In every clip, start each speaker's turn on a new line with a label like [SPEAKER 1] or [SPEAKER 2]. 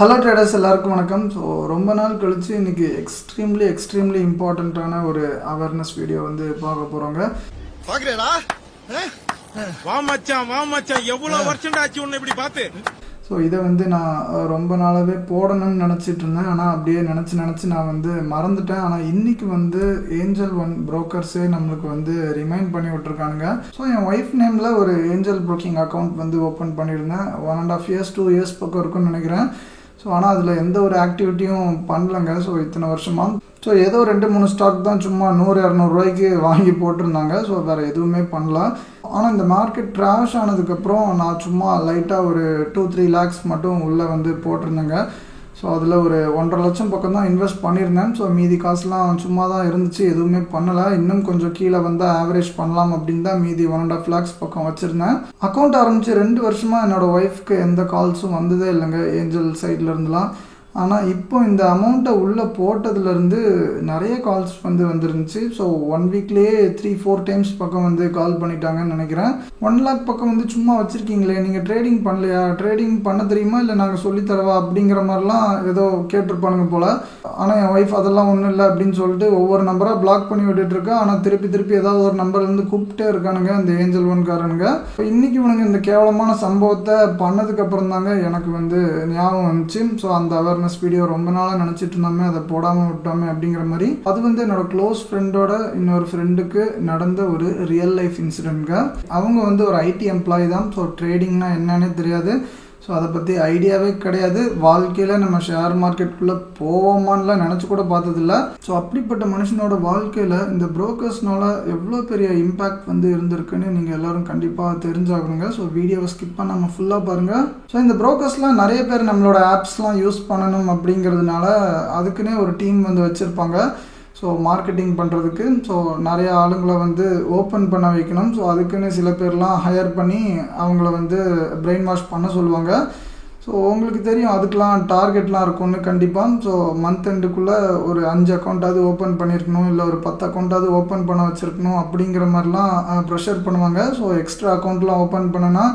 [SPEAKER 1] Hello traders எல்லாருக்கும் வணக்கம். So ரொம்ப நாள் கழிச்சு இன்னைக்கு எக்ஸ்ட்ரீம்லி இம்பார்ட்டண்ட்டான ஒரு அவேர்னஸ் வீடியோ வந்து பார்க்க போகிறோங்க.
[SPEAKER 2] பார்க்குறேடா வா மச்சான் எவ்வளோ வருஷம் ஆச்சு உன்னை இப்படி பார்த்து.
[SPEAKER 1] ஸோ இதை வந்து நான் ரொம்ப நாளாகவே போடணும்னு நினச்சிட்டு இருந்தேன். ஆனால் அப்படியே நினச்சி நான் வந்து மறந்துட்டேன். ஆனால் இன்றைக்கி வந்து ஏஞ்சல் ஒன் புரோக்கர்ஸே நம்மளுக்கு வந்து ரிமைண்ட் பண்ணி விட்டுருக்கானுங்க. ஸோ என் ஒய்ஃப் நேமில் ஒரு ஏஞ்சல் புரோக்கிங் அக்கௌண்ட் வந்து ஓப்பன் பண்ணியிருந்தேன். 1.5 years 2 years பக்கம் இருக்குன்னு நினைக்கிறேன். ஸோ ஆனால் அதில் எந்த ஒரு ஆக்டிவிட்டியும் பண்ணலைங்க. ஸோ இத்தனை வருஷமாக ஸோ ஏதோ 2-3 ஸ்டாக் தான் சும்மா 100-200 ரூபாய்க்கு வாங்கி போட்டிருந்தாங்க. ஸோ வேறு எதுவுமே பண்ணல. ஆனால் இந்த மார்க்கெட் ட்ராஷ் ஆனதுக்கப்புறம் நான் சும்மா லைட்டாக ஒரு 2-3 lakhs மட்டும் உள்ளே வந்து போட்டிருந்தேங்க. ஸோ அதில் ஒரு 1.5 லட்சம் பக்கம் தான் இன்வெஸ்ட் பண்ணியிருந்தேன். ஸோ மீதி காசுலாம் சும்மா தான் இருந்துச்சு, எதுவுமே பண்ணலை. இன்னும் கொஞ்சம் கீழே வந்தால் ஆவரேஜ் பண்ணலாம் அப்படின்னு தான் மீதி 1.5 lakhs பக்கம் வச்சுருந்தேன். அக்கௌண்ட் ஆரம்பித்து 2 வருஷமாக என்னோடய ஒய்ஃப்க்கு எந்த கால்ஸும் வந்ததே இல்லைங்க ஏஞ்சல் சைட்லேருந்துலாம். ஆனால் இப்போ இந்த அமௌண்ட்டை உள்ளே போட்டதுலேருந்து நிறைய கால்ஸ் வந்து வந்துருந்துச்சு. ஸோ 1 வீக்லேயே 3-4 times பக்கம் வந்து கால் பண்ணிட்டாங்கன்னு நினைக்கிறேன். 1 lakh பக்கம் வந்து சும்மா வச்சுருக்கீங்களே, நீங்கள் ட்ரேடிங் பண்ணலையா, ட்ரேடிங் பண்ண தெரியுமா, இல்லை நாங்கள் சொல்லித்தரவா அப்படிங்கிற மாதிரிலாம் ஏதோ கேட்டிருப்பானுங்க போல். ஆனால் என் ஒய்ஃப் அதெல்லாம் ஒன்றும் இல்லை அப்படின்னு சொல்லிட்டு ஒவ்வொரு நம்பராக பிளாக் பண்ணி விட்டுட்டுருக்கா. ஆனால் திருப்பி ஏதாவது ஒரு நம்பர்லேருந்து கூப்பிட்டே இருக்கானுங்க இந்த ஏஞ்சல் ஒன்காரனுங்க. இப்போ இன்றைக்கி இவனுங்க இந்த கேவலமான சம்பவத்தை பண்ணதுக்கப்புறம் தாங்க எனக்கு வந்து ஞாபகம் வந்துச்சு. ஸோ அந்த வீடியோ ரொம்ப நாளாக நினச்சிட்டு இருந்தோமே, அதை போடாமல் விட்டோமே அப்படிங்கிற மாதிரி. அது வந்து என்னோட க்ளோஸ் ஃப்ரெண்டோட இன்னொரு ஃப்ரெண்டுக்கு நடந்த ஒரு ரியல் லைஃப் இன்சிடென்ட்ங்க. அவங்க வந்து ஒரு ஐடி எம்ப்ளாயி தான். ஸோ ட்ரேடிங்னா என்னன்னே தெரியாது. ஸோ அதை பற்றி ஐடியாவே கிடையாது. வாழ்க்கையில் நம்ம ஷேர் மார்க்கெட்டுக்குள்ளே போவோமான்லாம் நினச்சி கூட பார்த்ததில்ல. ஸோ அப்படிப்பட்ட மனுஷனோட வாழ்க்கையில் இந்த புரோக்கர்ஸ்னால எவ்வளோ பெரிய இம்பேக்ட் வந்து இருந்திருக்குன்னு நீங்கள் எல்லோரும் கண்டிப்பாக தெரிஞ்சாகணுங்க. ஸோ வீடியோவை ஸ்கிப் பண்ணாமல் ஃபுல்லாக பாருங்கள். ஸோ இந்த புரோக்கர்ஸ்லாம் நிறைய பேர் நம்மளோட ஆப்ஸ்லாம் யூஸ் பண்ணணும் அப்படிங்கிறதுனால அதுக்குன்னே ஒரு டீம் வந்து வச்சுருப்பாங்க. ஸோ மார்க்கெட்டிங் பண்ணுறதுக்கு. ஸோ நிறைய ஆளுங்களை வந்து ஓப்பன் பண்ண வைக்கணும். ஸோ அதுக்குன்னு சில பேர்லாம் ஹையர் பண்ணி அவங்கள வந்து பிரெயின் வாஷ் பண்ண சொல்லுவாங்க. ஸோ உங்களுக்கு தெரியும் அதுக்கெலாம் டார்கெட்லாம் இருக்கும்னு கண்டிப்பாக. ஸோ மந்த் எண்டுக்குள்ளே ஒரு 5 அக்கௌண்ட்டாவது ஓப்பன் பண்ணியிருக்கணும், இல்லை ஒரு 10 அக்கௌண்ட்டாவது ஓப்பன் பண்ண வச்சுருக்கணும் அப்படிங்கிற மாதிரிலாம் ப்ரெஷர் பண்ணுவாங்க. ஸோ எக்ஸ்ட்ரா அக்கௌண்ட்லாம் ஓப்பன் பண்ணனா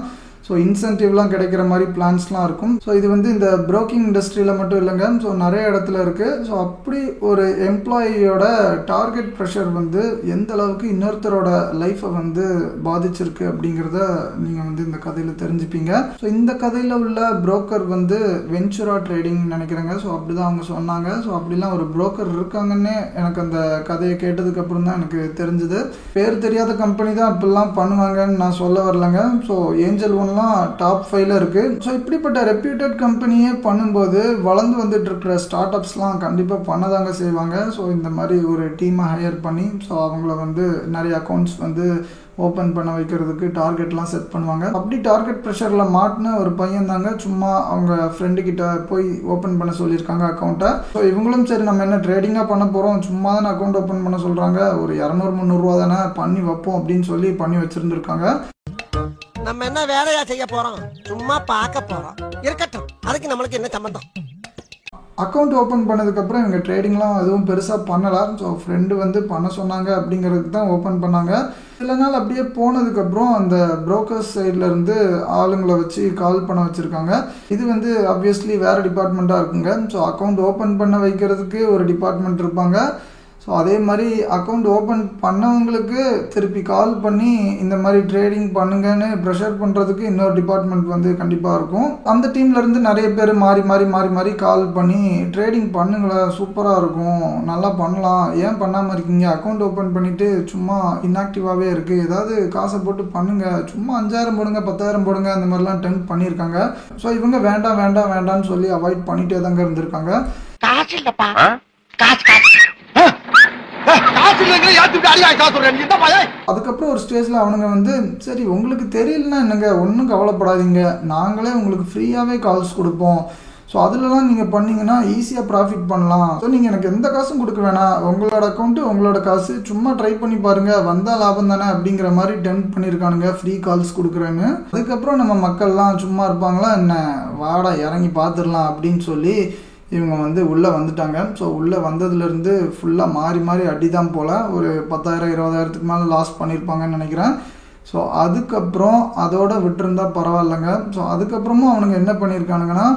[SPEAKER 1] ஸோ இன்சென்டிவ்லாம் கிடைக்கிற மாதிரி பிளான்ஸ்லாம் இருக்கும். ஸோ இது வந்து இந்த புரோக்கிங் இண்டஸ்ட்ரியில் மட்டும் இல்லைங்க. ஸோ நிறைய இடத்துல இருக்குது. ஸோ அப்படி ஒரு எம்ப்ளாயியோட டார்கெட் ப்ரெஷர் வந்து எந்த அளவுக்கு இன்னொருத்தரோட லைஃப்பை வந்து பாதிச்சிருக்கு அப்படிங்கிறத நீங்கள் வந்து இந்த கதையில் தெரிஞ்சுப்பீங்க. ஸோ இந்த கதையில் உள்ள புரோக்கர் வந்து வென்ச்சுரா ட்ரேடிங் நினைக்கிறேங்க. ஸோ அப்படி தான் அவங்க சொன்னாங்க. ஸோ அப்படிலாம் ஒரு புரோக்கர் இருக்காங்கன்னே எனக்கு அந்த கதையை கேட்டதுக்கப்புறம் தான் எனக்கு தெரிஞ்சுது. பேர் தெரியாத கம்பெனி தான் இப்படிலாம் பண்ணுவாங்கன்னு நான் சொல்ல வரலைங்க. ஸோ ஏஞ்சல் ஒன் டாப் 5ல இருக்கு. ஸோ இப்படிப்பட்ட ரெப்யூட்டட் கம்பெனியே பண்ணும்போது வளர்ந்து வந்துட்டு இருக்கிற ஸ்டார்ட் அப்ஸ்லாம் கண்டிப்பாக பண்ணதாங்க செய்வாங்க. ஸோ இந்த மாதிரி ஒரு டீமை ஹையர் பண்ணி ஸோ அவங்கள வந்து நிறைய அக்கௌண்ட்ஸ் வந்து ஓப்பன் பண்ண வைக்கிறதுக்கு டார்கெட்லாம் செட் பண்ணுவாங்க. அப்படி டார்கெட் ப்ரெஷரில் மாட்டின ஒரு பையன் தாங்க சும்மா அவங்க ஃப்ரெண்டுக்கிட்ட போய் ஓப்பன் பண்ண சொல்லியிருக்காங்க அக்கௌண்ட்டை. ஸோ இவங்களும் சரி நம்ம என்ன ட்ரேடிங்காக பண்ண போகிறோம், சும்மா தானே அக்கௌண்ட் ஓப்பன் பண்ண சொல்கிறாங்க, ஒரு 200-300 ரூபா தானே பண்ணி வைப்போம் அப்படின்னு சொல்லி பண்ணி வச்சுருந்துருக்காங்க.
[SPEAKER 3] நம்ம என்ன வேலையா செய்ய போறோம், சும்மா பார்க்க போறோம், இருக்கட்டும், அதுக்கு நம்மளுக்கு என்ன சம்பந்தம்.
[SPEAKER 1] அக்கௌண்ட் ஓப்பன் பண்ணதுக்கப்புறம் இவங்க ட்ரேடிங்லாம் எதுவும் பெருசாக பண்ணலாம். ஸோ ஃப்ரெண்டு வந்து பண்ண சொன்னாங்க அப்படிங்கிறதுக்கு தான் ஓப்பன் பண்ணாங்க. சில நாள் அப்படியே போனதுக்கப்புறம் அந்த புரோக்கர்ஸ் சைட்லேருந்து ஆளுங்களை வச்சு கால் பண்ண வச்சுருக்காங்க. இது வந்து ஆப்வியஸ்லி வேறு டிபார்ட்மெண்ட்டாக இருக்குங்க. ஸோ அக்கௌண்ட் ஓப்பன் பண்ண வைக்கிறதுக்கு ஒரு டிபார்ட்மெண்ட் இருப்பாங்க. ஸோ அதே மாதிரி அக்கௌண்ட் ஓப்பன் பண்ணவங்களுக்கு திருப்பி கால் பண்ணி இந்த மாதிரி ட்ரேடிங் பண்ணுங்கன்னு ப்ரெஷர் பண்ணுறதுக்கு இன்னொரு டிபார்ட்மெண்ட் வந்து கண்டிப்பாக இருக்கும். அந்த டீம்லேருந்து நிறைய பேர் மாறி கால் பண்ணி ட்ரேடிங் பண்ணுங்களேன், சூப்பராக இருக்கும், நல்லா பண்ணலாம், ஏன் பண்ணாமல் இருக்கீங்க, அக்கௌண்ட் ஓப்பன் பண்ணிவிட்டு சும்மா இன்ஆக்டிவாகவே இருக்குது, ஏதாவது காசை போட்டு பண்ணுங்கள், சும்மா 5000 போடுங்க 10,000 போடுங்க, அந்த மாதிரிலாம் டெம்ப்ட் பண்ணியிருக்காங்க. ஸோ இவங்க வேண்டாம்னு சொல்லி அவாய்ட் பண்ணிகிட்டே தாங்க இருந்திருக்காங்க. அதுக்கப்புறம் ஒரு ஸ்டேஜில் அவனுங்க வந்து சரி உங்களுக்கு தெரியலன்னா என்னங்க, ஒன்றும் கவலைப்படாதீங்க, நாங்களே உங்களுக்கு ஃப்ரீயாகவே கால்ஸ் கொடுப்போம், ஸோ அதிலலாம் நீங்கள் பண்ணிங்கன்னா ஈஸியாக ப்ராஃபிட் பண்ணலாம், ஸோ நீங்கள் எனக்கு எந்த காசும் கொடுக்க வேணாம், உங்களோட அக்கௌண்ட்டு உங்களோட காசு, சும்மா ட்ரை பண்ணி பாருங்கள், வந்தால் லாபம் தானே அப்படிங்கிற மாதிரி டெம்ப்ட் பண்ணியிருக்கானுங்க ஃப்ரீ கால்ஸ் கொடுக்குறேன்னு. அதுக்கப்புறம் நம்ம மக்கள்லாம் சும்மா இருப்பாங்களா என்ன, வாடா இறங்கி பார்த்துடலாம் அப்படின்னு சொல்லி இவங்க வந்து உள்ளே வந்துட்டாங்க. ஸோ உள்ளே வந்ததுலேருந்து ஃபுல்லாக மாறி அடி தான் போல். ஒரு 10,000-20,000க்கு மேலே லாஸ் பண்ணியிருப்பாங்கன்னு நினைக்கிறேன். ஸோ அதுக்கப்புறம் அதோட விட்டுருந்தா பரவாயில்லைங்க. ஸோ அதுக்கப்புறமும் அவனுங்க என்ன பண்ணியிருக்கானுங்கன்னா,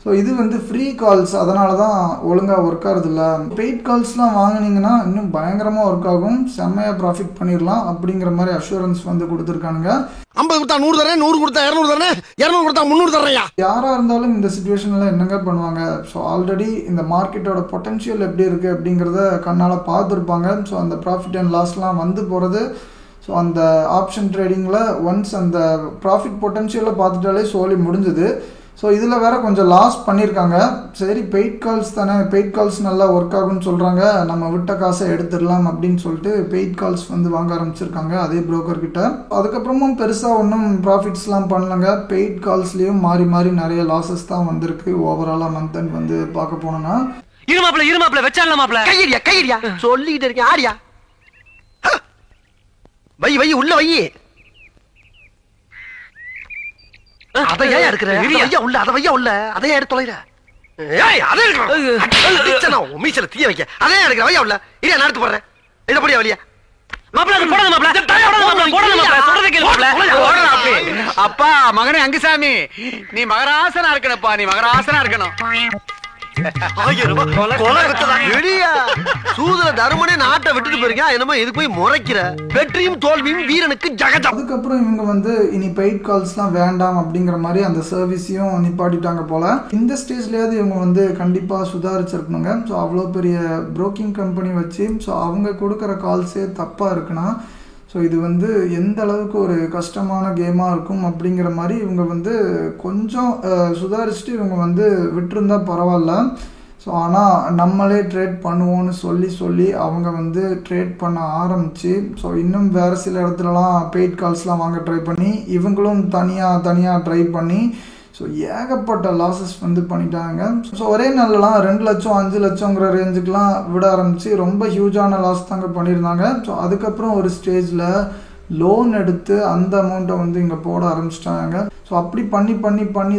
[SPEAKER 1] ஸோ இது வந்து ஃப்ரீ கால்ஸ், அதனால தான் ஒழுங்காக ஒர்க் ஆகுறதில்ல. பெய்ட் கால்ஸ்லாம் வாங்கினீங்கன்னா இன்னும் பயங்கரமாக ஒர்க் ஆகும், செம்மையாக ப்ராஃபிட் பண்ணிடலாம் அப்படிங்கிற மாதிரி அஷூரன்ஸ் வந்து கொடுத்துருக்கானுங்க.
[SPEAKER 3] 50 கொடுத்தா 100 தரேன், 100 கொடுத்தா 200 தரேன், 200 கொடுத்தா 300 தரேன்யா.
[SPEAKER 1] யாராக இருந்தாலும் இந்த சுச்சுவேஷனில் என்னங்க பண்ணுவாங்க? ஸோ ஆல்ரெடி இந்த மார்க்கெட்டோட பொட்டன்ஷியல் எப்படி இருக்குது அப்படிங்கிறத கண்ணால் பார்த்துருப்பாங்க. ஸோ அந்த ப்ராஃபிட் அண்ட் லாஸ்லாம் வந்து போகிறது, ஸோ அந்த ஆப்ஷன் ட்ரேடிங்கில் ஒன்ஸ் அந்த ப்ராஃபிட் பொட்டன்ஷியலை பார்த்துட்டாலே சோலி முடிஞ்சுது. ஸோ இதில் வேறு கொஞ்சம் லாஸ் பண்ணியிருக்காங்க. சரி, பெய்ட் கால்ஸ் தானே, பெய்ட் கால்ஸ் நல்லா ஒர்க் ஆகும்னு சொல்கிறாங்க, நம்ம விட்ட காசை எடுத்துடலாம் அப்படின்னு சொல்லிட்டு பெய்ட் கால்ஸ் வந்து வாங்க ஆரம்பிச்சிருக்காங்க அதே புரோக்கர்கிட்ட. அதுக்கப்புறமும் பெருசாக ஒன்றும் ப்ராஃபிட்ஸ்லாம் பண்ணலங்க. பெய்ட் கால்ஸ்லேயும் மாறி மாறி நிறைய லாஸஸ் தான் வந்திருக்கு ஓவராலாக மந்த் அண்ட் வந்து பார்க்க போனோன்னா.
[SPEAKER 4] இருமாப்ல வச்சால மாப்ள
[SPEAKER 3] கையடியா சொல்லிட்டு இருக்கேன். ஆடியா வை உள்ள வை. அதையா இருக்கிற உள்ள, அதை வையா உள்ள, அதையா எடுத்து தொலைற. மீச்சல தீய வைக்க அதையா இருக்கிற வையா உள்ள. இல்லையா நான் எடுத்து போடுறேன். இதை படியா வழியா
[SPEAKER 4] அப்பா மகனே அங்குசாமி, நீ மகராசனா இருக்கணும்ப்பா, நீ மகராசனா இருக்கணும்.
[SPEAKER 3] சூதுல தருமனே நாட்டை விட்டுட்டு போயிருக்கா, என்னமோ இது போய் முறைக்கிற. வெற்றியும் தோல்வியும் வீரனுக்கு ஜகஜம்.
[SPEAKER 1] அதுக்கப்புறம் இவங்க வந்து இனி பெய்ட் கால்ஸ்லாம் வேண்டாம் அப்படிங்கிற மாதிரி அந்த சர்வீஸையும் நிப்பாட்டிட்டாங்க போல. இந்த ஸ்டேஜ்லயாவது இவங்க வந்து கண்டிப்பா சுதாரிச்சிருக்கணுங்க. ஸோ அவ்வளோ பெரிய புரோக்கிங் கம்பெனி வச்சு ஸோ அவங்க கொடுக்குற கால்ஸே தப்பா இருக்குன்னா ஸோ இது வந்து எந்த அளவுக்கு ஒரு கஷ்டமான கேமாக இருக்கும் அப்படிங்கிற மாதிரி இவங்க வந்து கொஞ்சம் சுதாரிச்சுட்டு இவங்க வந்து விட்டுருந்தா பரவாயில்ல. ஸோ ஆனால் நம்மளே ட்ரேட் பண்ணுவோன்னு சொல்லி அவங்க வந்து ட்ரேட் பண்ண ஆரம்பித்து ஸோ இன்னும் வேறு சில இடத்துலலாம் பெய்ட் கால்ஸ்லாம் வாங்க ட்ரை பண்ணி இவங்களும் தனியாக ட்ரை பண்ணி ஸோ ஏகப்பட்ட லாஸஸ் வந்து பண்ணிட்டாங்க. ஸோ ஒரே நாள்லாம் 2 லட்சம் 5 லட்சங்கிற ரேஞ்சுக்கெலாம் விட ஆரம்பித்து ரொம்ப ஹியூஜான லாஸ் தாங்க பண்ணியிருந்தாங்க. ஸோ அதுக்கப்புறம் ஒரு ஸ்டேஜில் லோன் எடுத்து அந்த அமௌண்ட்டை வந்து இங்கே போட ஆரம்பிச்சிட்டாங்க. ஸோ அப்படி பண்ணி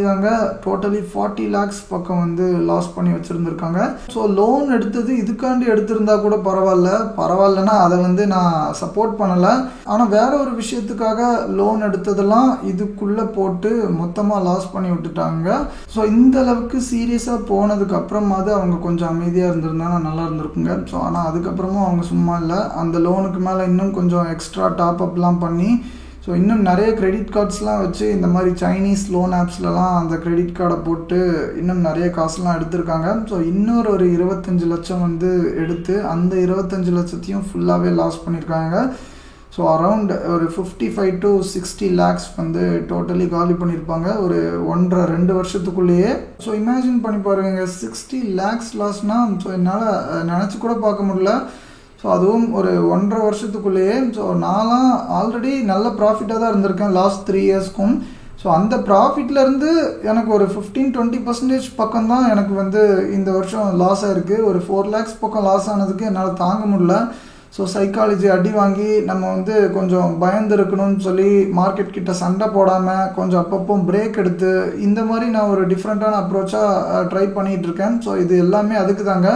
[SPEAKER 1] தாங்க டோட்டலி 40 lakhs பக்கம் வந்து லாஸ் பண்ணி வச்சுருந்துருக்காங்க. ஸோ லோன் எடுத்தது இதுக்காண்டி எடுத்திருந்தா கூட பரவாயில்லன்னா அதை வந்து நான் சப்போர்ட் பண்ணலை. ஆனால் வேற ஒரு விஷயத்துக்காக லோன் எடுத்ததெல்லாம் இதுக்குள்ளே போட்டு மொத்தமாக லாஸ் பண்ணி விட்டுட்டாங்க. ஸோ இந்த அளவுக்கு சீரியஸாக போனதுக்கு அப்புறமாவது அவங்க கொஞ்சம் அமைதியாக இருந்திருந்தா நல்லா இருந்திருக்குங்க. ஸோ ஆனால் அதுக்கப்புறமும் அவங்க சும்மா இல்லை, அந்த லோனுக்கு மேலே இன்னும் கொஞ்சம் எக்ஸ்ட்ரா டாப் அப்லாம் பண்ணி ஸோ இன்னும் நிறைய கிரெடிட் கார்ட்ஸ்லாம் வச்சு இந்த மாதிரி சைனீஸ் லோன் ஆப்ஸ்லலாம் அந்த கிரெடிட் கார்டை போட்டு இன்னும் நிறைய காசுலாம் எடுத்திருக்காங்க. ஸோ இன்னொரு 25 லட்சம் வந்து எடுத்து அந்த 25 லட்சத்தையும் ஃபுல்லாகவே லாஸ் பண்ணியிருக்காங்க. ஸோ அரவுண்ட் ஒரு 55 to 60 lakhs வந்து டோட்டலி காலி பண்ணியிருப்பாங்க ஒரு 1.5-2 வருஷத்துக்குள்ளேயே. ஸோ இமேஜின் பண்ணி பாருங்க, 60 lakhs லாஸ்னால் ஸோ என்னால் நினச்சி கூட பார்க்க முடியல. ஸோ அதுவும் ஒரு 1.5 வருஷத்துக்குள்ளேயே. ஸோ நான்லாம் ஆல்ரெடி நல்ல ப்ராஃபிட்டாக தான் இருந்திருக்கேன் லாஸ்ட் 3 இயர்ஸ்க்கும். ஸோ அந்த ப்ராஃபிட்லேருந்து எனக்கு ஒரு 15-20% பக்கம் தான் எனக்கு வந்து இந்த வருஷம் லாஸ் ஆகிருக்கு. ஒரு 4 lakhs பக்கம் லாஸ் ஆனதுக்கு என்னால் தாங்க முடியல. ஸோ சைக்காலஜி அடி வாங்கி நம்ம வந்து கொஞ்சம் பயந்து இருக்கணும்னு சொல்லி மார்க்கெட் கிட்ட சண்டை போடாமல் கொஞ்சம் அப்பப்போ பிரேக் எடுத்து இந்த மாதிரி நான் ஒரு டிஃப்ரெண்ட்டான அப்ரோச்சாக ட்ரை பண்ணிகிட்ருக்கேன். ஸோ இது எல்லாமே அதுக்கு தாங்க.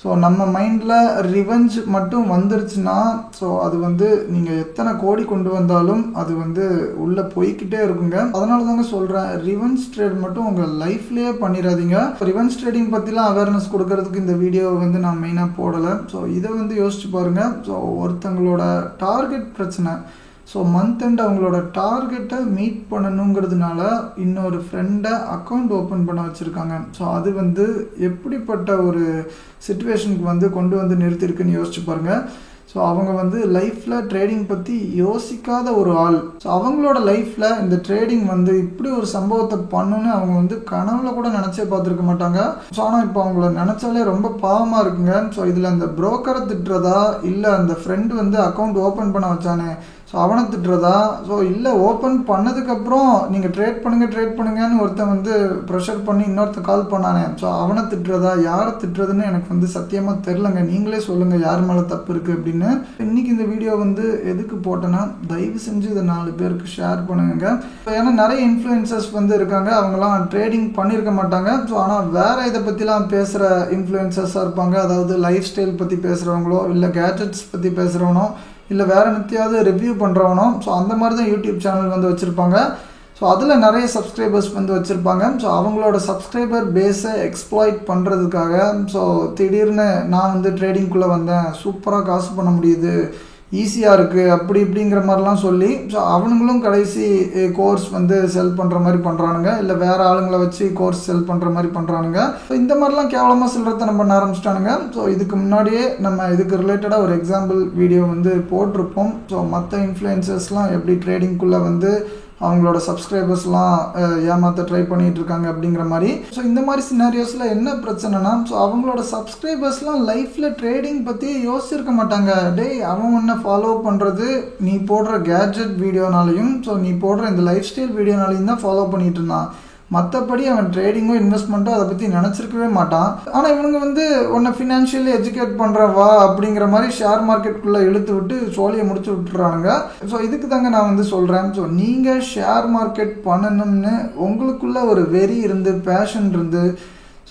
[SPEAKER 1] ஸோ நம்ம மைண்டில் ரிவெஞ்ச் மட்டும் வந்துருச்சுன்னா ஸோ அது வந்து நீங்கள் எத்தனை கோடி கொண்டு வந்தாலும் அது வந்து உள்ளே போய்கிட்டே இருக்குங்க. அதனால தாங்க சொல்கிறேன், ரிவெஞ்ச் ட்ரேட் மட்டும் உங்கள் லைஃப்லேயே பண்ணிடாதீங்க. ரிவெஞ்ச் ட்ரேடிங் பற்றிலாம் அவேர்னஸ் கொடுக்கறதுக்கு இந்த வீடியோவை வந்து நான் மெயினாக போடலை. ஸோ இதை வந்து யோசிச்சு பாருங்கள். ஸோ ஒருத்தங்களோட டார்கெட் பிரச்சனை, ஸோ மந்த் எண்ட் அவங்களோட டார்கெட்டை மீட் பண்ணணுங்கிறதுனால இன்னொரு ஃப்ரெண்டை அக்கௌண்ட் ஓப்பன் பண்ண வச்சுருக்காங்க. ஸோ அது வந்து எப்படிப்பட்ட ஒரு சிச்சுவேஷனுக்கு வந்து கொண்டு வந்து நிறுத்திருக்குன்னு யோசிச்சு பாருங்கள். ஸோ அவங்க வந்து லைஃப்பில் ட்ரேடிங் பற்றி யோசிக்காத ஒரு ஆள். ஸோ அவங்களோட லைஃப்பில் இந்த ட்ரேடிங் வந்து இப்படி ஒரு சம்பவத்தை பண்ணணுன்னு அவங்க வந்து கனவுல கூட நினச்சே பார்த்துருக்க மாட்டாங்க. ஸோ ஆனால் இப்போ அவங்கள நினச்சாலே ரொம்ப பாவமாக இருக்குங்க. ஸோ இதில் அந்த புரோக்கரை திட்டுறதா இல்லை அந்த ஃப்ரெண்டு வந்து அக்கௌண்ட் ஓப்பன் பண்ண வச்சானே ஸோ அவனை திட்டுறதா, ஸோ இல்லை ஓப்பன் பண்ணதுக்கப்புறம் நீங்கள் ட்ரேட் பண்ணுங்கன்னு ஒருத்தன் வந்து ப்ரெஷர் பண்ணி இன்னொருத்தன் கால் பண்ணானே ஸோ அவனை திட்டுறதா, யாரை திட்டுறதுன்னு எனக்கு வந்து சத்தியமாக தெரிலங்க. நீங்களே சொல்லுங்கள் யார் மேலே தப்பு இருக்குது அப்படின்னு. இன்றைக்கி இந்த வீடியோ வந்து எதுக்கு போட்டேன்னா, தயவு செஞ்சு இதை 4 பேருக்கு ஷேர் பண்ணுங்க. ஏன்னா நிறைய இன்ஃப்ளூயன்சர்ஸ் வந்து இருக்காங்க, அவங்களாம் ட்ரேடிங் பண்ணியிருக்க மாட்டாங்க. ஸோ ஆனால் வேறு இதை பற்றிலாம் பேசுகிற இன்ஃப்ளூயன்சர்ஸாக இருப்பாங்க. அதாவது லைஃப் ஸ்டைல் பற்றி பேசுகிறவங்களோ இல்லை கேட்ஜெட்ஸ் பற்றி பேசுகிறவனோ இல்லை வேறு நித்தியாவது ரிவ்யூ பண்ணுறவனோ ஸோ அந்த மாதிரி தான் யூடியூப் சேனல் வந்து வச்சுருப்பாங்க. ஸோ அதில் நிறைய சப்ஸ்கிரைபர்ஸ் வந்து வச்சுருப்பாங்க. ஸோ அவங்களோட சப்ஸ்கிரைபர் பேஸை எக்ஸ்ப்ளாய்ட் பண்ணுறதுக்காக ஸோ திடீர்னு நான் வந்து ட்ரேடிங்குள்ளே வந்தேன், சூப்பராக காசு பண்ண முடியுது, ஈஸியாக இருக்குது அப்படி இப்படிங்கிற மாதிரிலாம் சொல்லி ஸோ அவனுங்களும் கடைசி கோர்ஸ் வந்து செல் பண்ணுற மாதிரி பண்ணுறானுங்க, இல்லை வேறு ஆளுங்களை வச்சு கோர்ஸ் செல் பண்ணுற மாதிரி பண்ணுறானுங்க. ஸோ இந்த மாதிரிலாம் கேவலமாக சில்லறத்தனம் பண்ண ஆரம்பிச்சிட்டானுங்க. ஸோ இதுக்கு முன்னாடியே நம்ம இதுக்கு ரிலேட்டடாக ஒரு எக்ஸாம்பிள் வீடியோ வந்து போட்டிருப்போம். ஸோ மற்ற இன்ஃப்ளூயன்சர்ஸ்லாம் எப்படி ட்ரேடிங்குள்ளே வந்து அவங்களோட சப்ஸ்கிரைபர்ஸ்லாம் ஏமாற்ற ட்ரை பண்ணிகிட்டு இருக்காங்க அப்படிங்கிற மாதிரி. ஸோ இந்த மாதிரி சினாரியோஸில் என்ன பிரச்சனைனா ஸோ அவங்களோட சப்ஸ்கிரைபர்ஸ்லாம் லைஃப்பில் ட்ரேடிங் பற்றி யோசிச்சிருக்க மாட்டாங்க. டேய் அவன் ஒன்றை ஃபாலோ பண்ணுறது நீ போடுற கேட்ஜெட் வீடியோனாலையும் ஸோ நீ போடுற இந்த லைஃப் ஸ்டைல் வீடியோனாலையும் தான் ஃபாலோ பண்ணிகிட்டு இருந்தான். மற்றபடி அவன் ட்ரேடிங்கோ இன்வெஸ்ட்மெண்ட்டோ அதை பற்றி நினச்சிருக்கவே மாட்டான். ஆனால் இவனுங்க வந்து உன்னை ஃபினான்ஷியலி எஜுகேட் பண்ணுறவா அப்படிங்கிற மாதிரி ஷேர் மார்க்கெட்டுக்குள்ளே இழுத்து விட்டு சோழியை முடிச்சு விட்டுறானுங்க. ஸோ இதுக்கு தாங்க நான் வந்து சொல்கிறேன். ஸோ நீங்கள் ஷேர் மார்க்கெட் பண்ணணும்னு உங்களுக்குள்ள ஒரு வெறி இருந்து பேஷன் இருந்து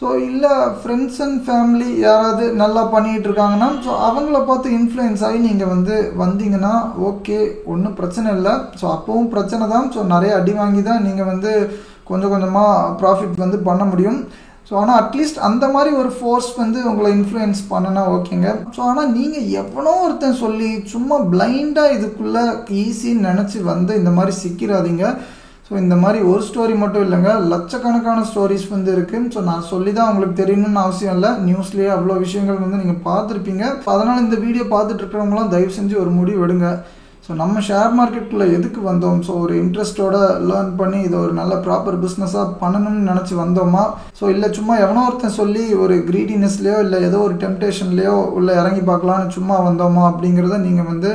[SPEAKER 1] ஸோ இல்லை ஃப்ரெண்ட்ஸ் அண்ட் ஃபேமிலி யாராவது நல்லா பண்ணிகிட்டு இருக்காங்கன்னா ஸோ அவங்கள பார்த்து இன்ஃப்ளூயன்ஸ் ஆகி நீங்கள் வந்து வந்தீங்கன்னா ஓகே, ஒன்றும் பிரச்சனை இல்லை. ஸோ அப்போவும் பிரச்சனை தான். ஸோ நிறைய அடி வாங்கி தான் நீங்கள் வந்து கொஞ்சம் கொஞ்சமாக ப்ராஃபிட் வந்து பண்ண முடியும். ஸோ ஆனால் அட்லீஸ்ட் அந்த மாதிரி ஒரு ஃபோர்ஸ் வந்து உங்களை இன்ஃப்ளூயன்ஸ் பண்ணனா ஓகேங்க. ஸோ ஆனால் நீங்கள் எவனோ ஒருத்தன் சொல்லி சும்மா பிளைண்டாக இதுக்குள்ளே ஈஸின்னு நினச்சி வந்து இந்த மாதிரி சிக்கிறாதீங்க. ஸோ இந்த மாதிரி ஒரு ஸ்டோரி மட்டும் இல்லைங்க, லட்சக்கணக்கான ஸ்டோரிஸ் வந்து இருக்குது. ஸோ நான் சொல்லி தான் உங்களுக்கு தெரியணும்னு அவசியம் இல்லை, நியூஸ்லேயே அவ்வளோ விஷயங்கள் வந்து நீங்கள் பார்த்துருப்பீங்க. அதனால் இந்த வீடியோ பார்த்துட்டு இருக்கிறவங்களாம் தயவு செஞ்சு ஒரு முடிவு எடுங்க. ஸோ நம்ம ஷேர் மார்க்கெட்டுக்குள்ளே எதுக்கு வந்தோம்? ஸோ ஒரு இன்ட்ரெஸ்ட்டோட லேர்ன் பண்ணி இதை ஒரு நல்ல ப்ராப்பர் பிஸ்னஸாக பண்ணணும்னு நினச்சி வந்தோமா? ஸோ இல்லை சும்மா எவனோ ஒருத்தன் சொல்லி ஒரு க்ரீடினஸ்லேயோ இல்லை ஏதோ ஒரு டெம்டேஷன்லேயோ உள்ளே இறங்கி பார்க்கலான்னு சும்மா வந்தோமா அப்படிங்கிறத நீங்கள் வந்து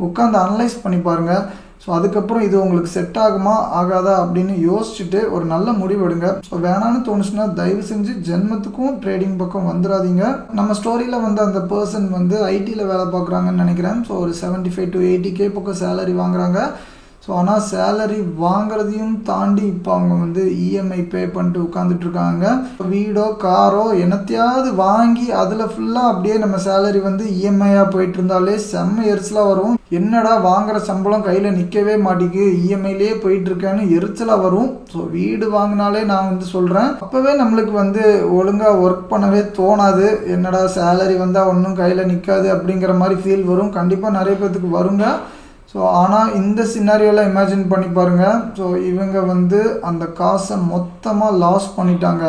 [SPEAKER 1] உட்காந்து அனலைஸ் பண்ணி பாருங்கள். ஸோ அதுக்கப்புறம் இது உங்களுக்கு செட் ஆகுமா ஆகாதா அப்படின்னு யோசிச்சுட்டு ஒரு நல்ல முடிவு எடுங்க. ஸோ வேணான்னு தோணுச்சுன்னா தயவு செஞ்சு ஜென்மத்துக்கும் ட்ரேடிங் பக்கம் வந்துடாதீங்க. நம்ம ஸ்டோரியில் வந்து அந்த பர்சன் வந்து ஐடியில் வேலை பார்க்குறாங்கன்னு நினைக்கிறேன். ஸோ ஒரு 75 to 80K பக்கம் சேலரி வாங்குறாங்க. ஸோ ஆனால் சேலரி வாங்குறதையும் தாண்டி இப்போ அவங்க வந்து இஎம்ஐ பே பண்ணிட்டு உட்காந்துட்டு இருக்காங்க. வீடோ காரோ என்னத்தையாவது வாங்கி அதில் ஃபுல்லாக அப்படியே நம்ம சேலரி வந்து இஎம்ஐயாக போயிட்டு இருந்தாலே செம்ம எரிச்சலாக வரும். என்னடா வாங்குற சம்பளம் கையில் நிற்கவே மாட்டேங்குது, இஎம்ஐலேயே போயிட்டு இருக்கேன்னு எரிச்சலாக வரும். ஸோ வீடு வாங்கினாலே நான் வந்து சொல்கிறேன், அப்போவே நம்மளுக்கு வந்து ஒழுங்காக ஒர்க் பண்ணவே தோணாது. என்னடா சேலரி வந்தால் ஒன்றும் கையில் நிற்காது அப்படிங்கிற மாதிரி ஃபீல் வரும். கண்டிப்பாக நிறைய பேர்த்துக்கு வருங்க. ஸோ ஆனால் இந்த சினாரியோவில் இமேஜின் பண்ணி பாருங்கள். ஸோ இவங்க வந்து அந்த காசை மொத்தமாக லாஸ் பண்ணிட்டாங்க.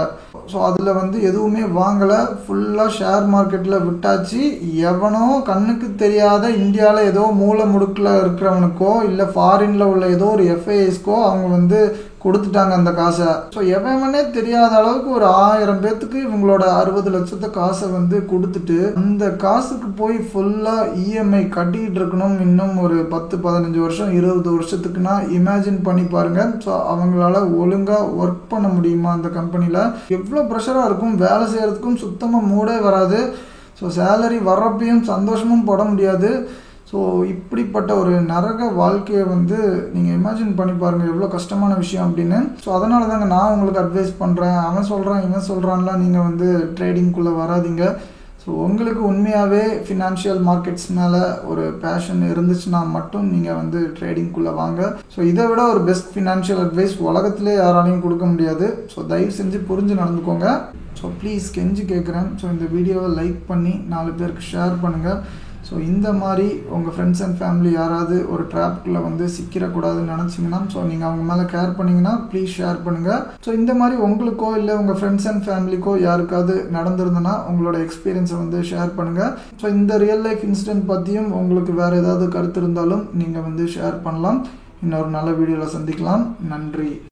[SPEAKER 1] ஸோ அதில் வந்து எதுவுமே வாங்கலை, ஃபுல்லாக ஷேர் மார்க்கெட்டில் விட்டாச்சு. எவனோ கண்ணுக்கு தெரியாத இந்தியாவில் ஏதோ மூலை முடுக்கில் இருக்கிறவனுக்கோ இல்லை ஃபாரினில் உள்ள ஏதோ ஒரு எஃப்ஐஎஸ்க்கோ அவங்க வந்து கொடுத்துட்டாங்க அந்த காசை. ஸோ எவனே தெரியாத அளவுக்கு ஒரு 1000 பேர்த்துக்கு இவங்களோட 60 லட்சத்தை காசை வந்து கொடுத்துட்டு அந்த காசுக்கு போய் ஃபுல்லாக இஎம்ஐ கட்டிக்கிட்டு இருக்கணும் இன்னும் ஒரு 10-15 வருஷம் 20 வருஷத்துக்குன்னா இமேஜின் பண்ணி பாருங்க. ஸோ அவங்களால ஒழுங்காக ஒர்க் பண்ண முடியுமா? அந்த கம்பெனியில் எவ்வளோ ப்ரெஷராக இருக்கும், வேலை செய்கிறதுக்கும் சுத்தமாக மூடே வராது. ஸோ சேலரி வர்றப்பையும் சந்தோஷமும் பட முடியாது. ஸோ இப்படிப்பட்ட ஒரு நரக வாழ்க்கையை வந்து நீங்கள் இமேஜின் பண்ணி பாருங்கள் எவ்வளோ கஷ்டமான விஷயம் அப்படின்னு. ஸோ அதனால தாங்க நான் உங்களுக்கு அட்வைஸ் பண்ணுறேன். அவன் சொல்கிறான் இவன் சொல்கிறான்லாம் நீங்கள் வந்து ட்ரேடிங்குள்ளே வராதிங்க. ஸோ உங்களுக்கு உண்மையாகவே ஃபினான்ஷியல் மார்க்கெட்ஸ் மேலே ஒரு பேஷன் இருந்துச்சுன்னா மட்டும் நீங்கள் வந்து ட்ரேடிங்குள்ளே வாங்க. ஸோ இதை விட ஒரு பெஸ்ட் ஃபினான்ஷியல் அட்வைஸ் உலகத்திலே யாராலையும் கொடுக்க முடியாது. ஸோ தயவு செஞ்சு புரிஞ்சு நடந்துக்கோங்க. ஸோ ப்ளீஸ் கெஞ்சி கேட்குறேன். ஸோ இந்த வீடியோவை லைக் பண்ணி 4 பேருக்கு ஷேர் பண்ணுங்கள். ஸோ இந்த மாதிரி உங்கள் ஃப்ரெண்ட்ஸ் அண்ட் ஃபேமிலி யாராவது ஒரு ட்ராப்புக்குள்ளே வந்து சிக்கிடக்கூடாதுன்னு நினச்சிங்கன்னா ஸோ நீங்கள் அவங்க மேலே கேர் பண்ணிங்கன்னா ப்ளீஸ் ஷேர் பண்ணுங்கள். ஸோ இந்த மாதிரி உங்களுக்கோ இல்லை உங்கள் ஃப்ரெண்ட்ஸ் அண்ட் ஃபேமிலிக்கோ யாருக்காவது நடந்திருந்ததுன்னா உங்களோட எக்ஸ்பீரியன்ஸை வந்து ஷேர் பண்ணுங்கள். ஸோ இந்த ரியல் லைஃப் இன்சிடென்ட் பற்றியும் உங்களுக்கு வேறு ஏதாவது கருத்து இருந்தாலும் நீங்கள் வந்து ஷேர் பண்ணலாம். இன்னொரு நல்ல வீடியோவில் சந்திக்கலாம். நன்றி.